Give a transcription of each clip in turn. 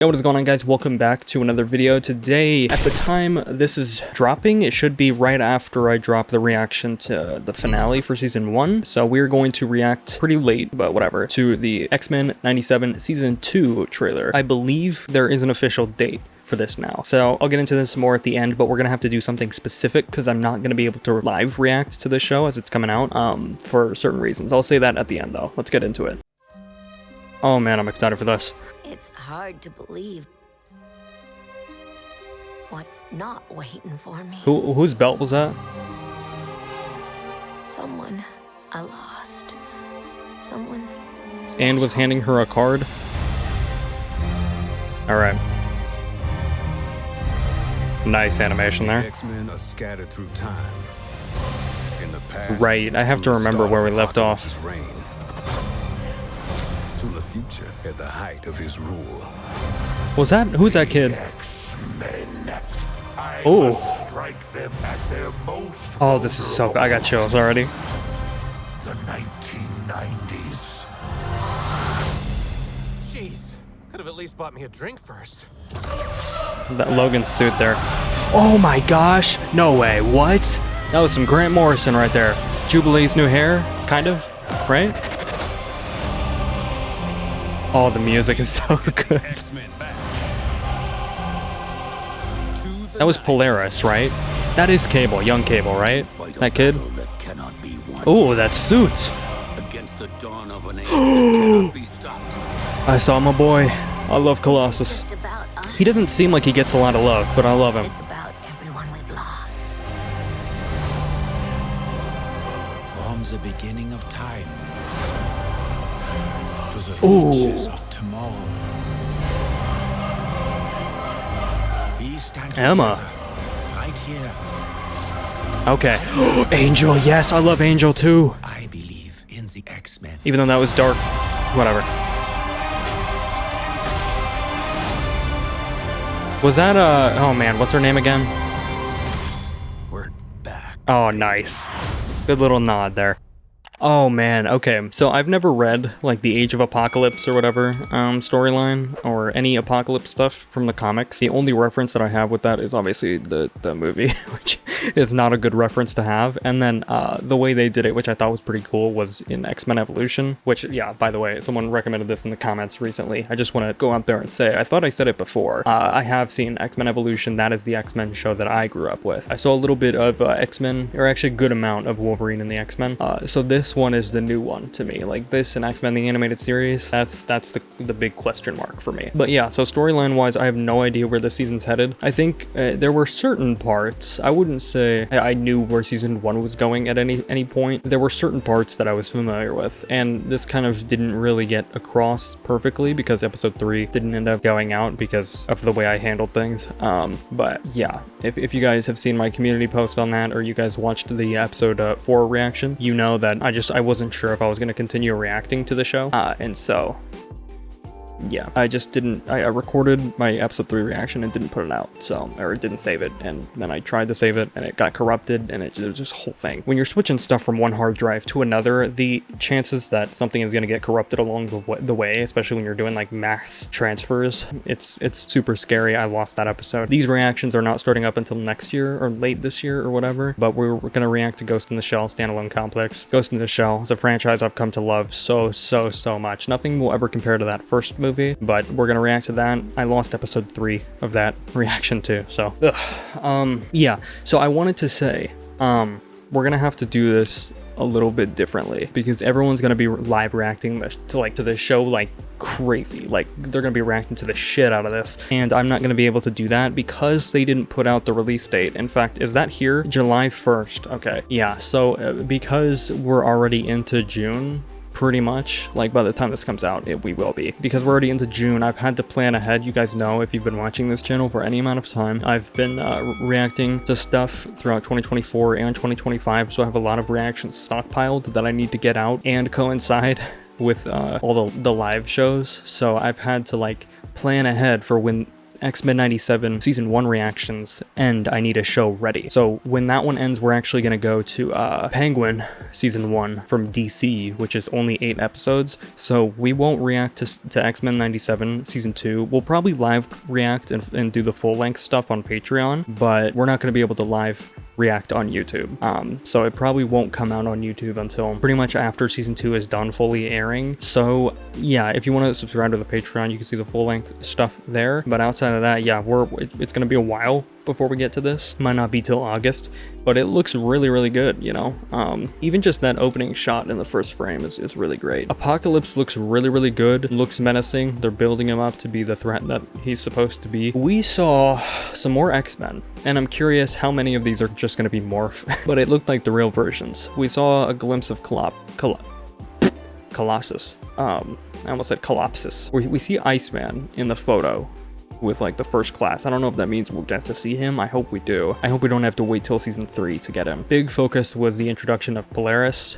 Yo, what is going on, guys? Welcome back to another video. Today, at the time this is dropping, it should be right after I drop the reaction to the finale for season 1. So we're going to react pretty late, but whatever, to the X-Men 97 season 2 trailer. I believe there is an official date for this now. So I'll get into this more at the end, but we're gonna have to do something specific because I'm not gonna be able to live react to this show as it's coming out for certain reasons. I'll say that at the end though. Let's get into it. Oh man, I'm excited for this. It's hard to believe what's not waiting for me. Whose belt was that? Someone I lost. Someone special. And was handing her a card. All right. Nice animation there. X-Men are scattered through time. In the past, Right, I have to remember where we left off. Reign, to the future at the height of his rule. Was that, who's that kid? Oh. Oh, this is so, I got chills already. The 1990s. Jeez, could have at least bought me a drink first. That Logan suit there. Oh my gosh, no way, what? That was some Grant Morrison right there. Jubilee's new hair, kind of, right? Oh, the music is so good. That was Polaris, right? That is Cable, young Cable, right? That kid? Oh, that suit. I saw my boy. I love Colossus. He doesn't seem like he gets a lot of love, but I love him. It's about everyone we've lost. From the beginning of time to the Ooh. reaches of tomorrow. We stand Emma. together, right here. Okay. Angel, yes, I love Angel too. I believe in the X-Men. Even though that was dark. Whatever. Was that, oh man, what's her name again? We're back. Oh, nice. Good little nod there. Oh man, okay, so I've never read like the Age of Apocalypse or whatever storyline or any Apocalypse stuff from the comics. The only reference that I have with that is obviously the movie, which is not a good reference to have. And then the way they did it, which I thought was pretty cool, was in X-Men Evolution, which, yeah, by the way, someone recommended this in the comments recently. I just want to go out there and say, I thought I said it before. I have seen X-Men Evolution. That is the X-Men show that I grew up with. I saw a little bit of X-Men, or actually a good amount of Wolverine and the X-Men. So this one is the new one to me. Like this and X-Men the animated series, that's the big question mark for me. But yeah, so storyline wise, I have no idea where the season's headed. I think there were certain parts, I wouldn't say I knew where season 1 was going at any point. There were certain parts that I was familiar with, and this kind of didn't really get across perfectly because episode 3 didn't end up going out because of the way I handled things. But yeah, if you guys have seen my community post on that, or you guys watched the episode 4 reaction, you know that I wasn't sure if I was going to continue reacting to the show, and so yeah, I just didn't, I recorded my episode 3 reaction and didn't put it out, so, or didn't save it, and then I tried to save it and it got corrupted, and it was just a whole thing. When you're switching stuff from one hard drive to another, the chances that something is going to get corrupted along the way, especially when you're doing like mass transfers, it's super scary. I lost that episode. These reactions are not starting up until next year or late this year or whatever, but we're going to react to Ghost in the Shell standalone complex. Ghost in the Shell is a franchise I've come to love so much. Nothing will ever compare to that first movie, but we're gonna react to that. I lost episode 3 of that reaction too, so yeah. So I wanted to say we're gonna have to do this a little bit differently because everyone's gonna be live reacting to the show like crazy. Like they're gonna be reacting to the shit out of this, and I'm not gonna be able to do that because they didn't put out the release date. In fact, is that here? July 1st. Okay, yeah. So because we're already into June, pretty much, like by the time this comes out, we will be, because we're already into June. I've had to plan ahead. You guys know, if you've been watching this channel for any amount of time, I've been reacting to stuff throughout 2024 and 2025, so I have a lot of reactions stockpiled that I need to get out and coincide with all the live shows. So I've had to like plan ahead for when X-Men 97 season 1 reactions end, I need a show ready. So when that one ends, we're actually going to go to Penguin season 1 from DC, which is only 8 episodes. So we won't react to X-Men 97 season 2. We'll probably live react and do the full length stuff on Patreon, but we're not going to be able to live react on YouTube. So it probably won't come out on YouTube until pretty much after season 2 is done fully airing. So yeah, if you want to subscribe to the Patreon, you can see the full length stuff there. But outside of that, yeah, it's going to be a while before we get to this. Might not be till August, but it looks really, really good, you know? Even just that opening shot in the first frame is really great. Apocalypse looks really, really good, looks menacing. They're building him up to be the threat that he's supposed to be. We saw some more X-Men, and I'm curious how many of these are just going to be Morph, but it looked like the real versions. We saw a glimpse of Colossus. I almost said Colossus. We see Iceman in the photo with like the first class. I don't know if that means we'll get to see him. I hope we do. I hope we don't have to wait till season 3 to get him. Big focus was the introduction of Polaris,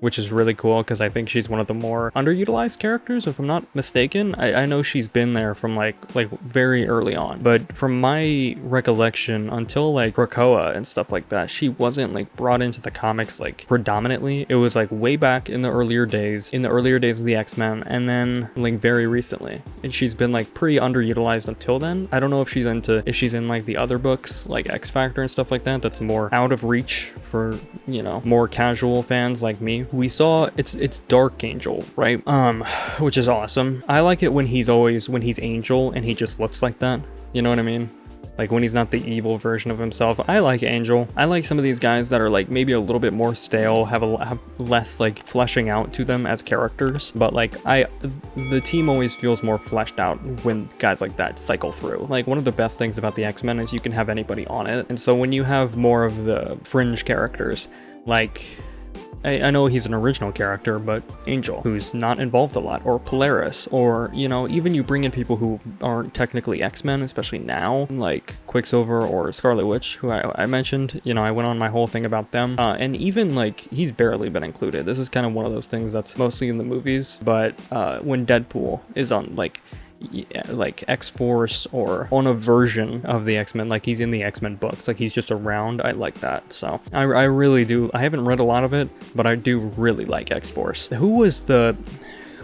which is really cool because I think she's one of the more underutilized characters, if I'm not mistaken. I know she's been there from like very early on, but from my recollection, until like Krakoa and stuff like that, she wasn't like brought into the comics like predominantly. It was like way back in the earlier days of the X-Men, and then like very recently, and she's been like pretty underutilized until then. I don't know if she's in like the other books like X-Factor and stuff like that, that's more out of reach for, you know, more casual fans like me. We saw it's Dark Angel, right? Which is awesome. I like it when he's Angel and he just looks like that. You know what I mean? Like when he's not the evil version of himself. I like Angel. I like some of these guys that are like maybe a little bit more stale, have less like fleshing out to them as characters. But like the team always feels more fleshed out when guys like that cycle through. Like one of the best things about the X-Men is you can have anybody on it. And so when you have more of the fringe characters, like I know he's an original character, but Angel, who's not involved a lot, or Polaris, or, you know, even you bring in people who aren't technically X-Men, especially now, like Quicksilver or Scarlet Witch, who I mentioned, you know, I went on my whole thing about them, and even, like, he's barely been included. This is kind of one of those things that's mostly in the movies, but when Deadpool is on, like X-Force or on a version of the X-Men, like he's in the X-Men books, like he's just around, I like that. So I really do. I haven't read a lot of it, but I do really like X-Force. Who was the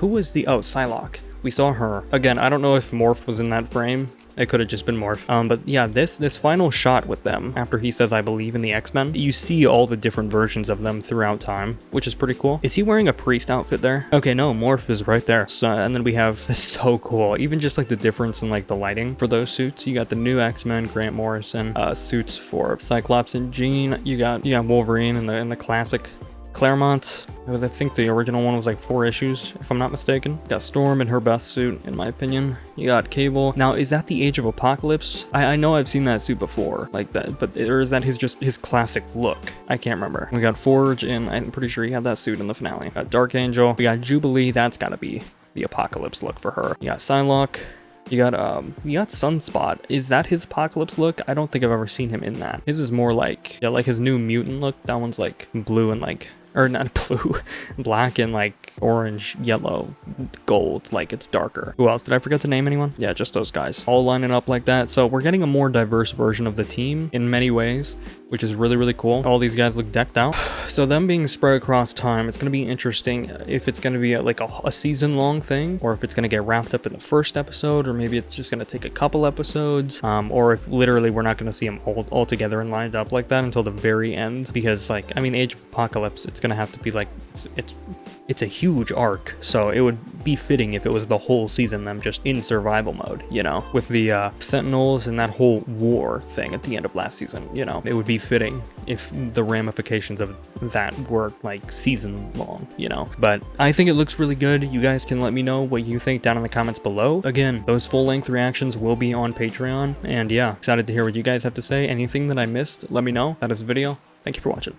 oh, Psylocke. We saw her again. I don't know if Morph was in that frame. It could have just been Morph. But yeah, this final shot with them, after he says, I believe in the X-Men, you see all the different versions of them throughout time, which is pretty cool. Is he wearing a priest outfit there? Okay, no, Morph is right there. So, and then we have, so cool, even just like the difference in like the lighting for those suits. You got the new X-Men, Grant Morrison, suits for Cyclops and Jean. You got Wolverine in the classic Claremont. It was, I think the original one was like 4 issues, if I'm not mistaken. Got Storm in her best suit, in my opinion. You got Cable. Now, is that the Age of Apocalypse? I know I've seen that suit before, like that, but or is that just his classic look? I can't remember. We got Forge, and I'm pretty sure he had that suit in the finale. Got Dark Angel. We got Jubilee. That's gotta be the Apocalypse look for her. You got Psylocke. You got Sunspot. Is that his Apocalypse look? I don't think I've ever seen him in that. His is more like, yeah, like his new mutant look. That one's like blue and like, or not blue, black and like orange, yellow, gold, like it's darker. Who else? Did I forget to name anyone? Yeah, just those guys. All lining up like that. So we're getting a more diverse version of the team in many ways, which is really, really cool. All these guys look decked out. So them being spread across time, it's going to be interesting if it's going to be like a season-long thing, or if it's going to get wrapped up in the first episode, or maybe it's just going to take a couple episodes, or if literally we're not going to see them all together and lined up like that until the very end. Because like, I mean, Age of Apocalypse, it's going to have to be like, it's a huge arc, so it would be fitting if it was the whole season them just in survival mode, you know, with the Sentinels and that whole war thing at the end of last season. You know, it would be fitting if the ramifications of that were like season long, you know. But I think it looks really good. You guys can let me know what you think down in the comments below. Again, those full-length reactions will be on Patreon, and yeah, excited to hear what you guys have to say. Anything that I missed, let me know. That is the video. Thank you for watching.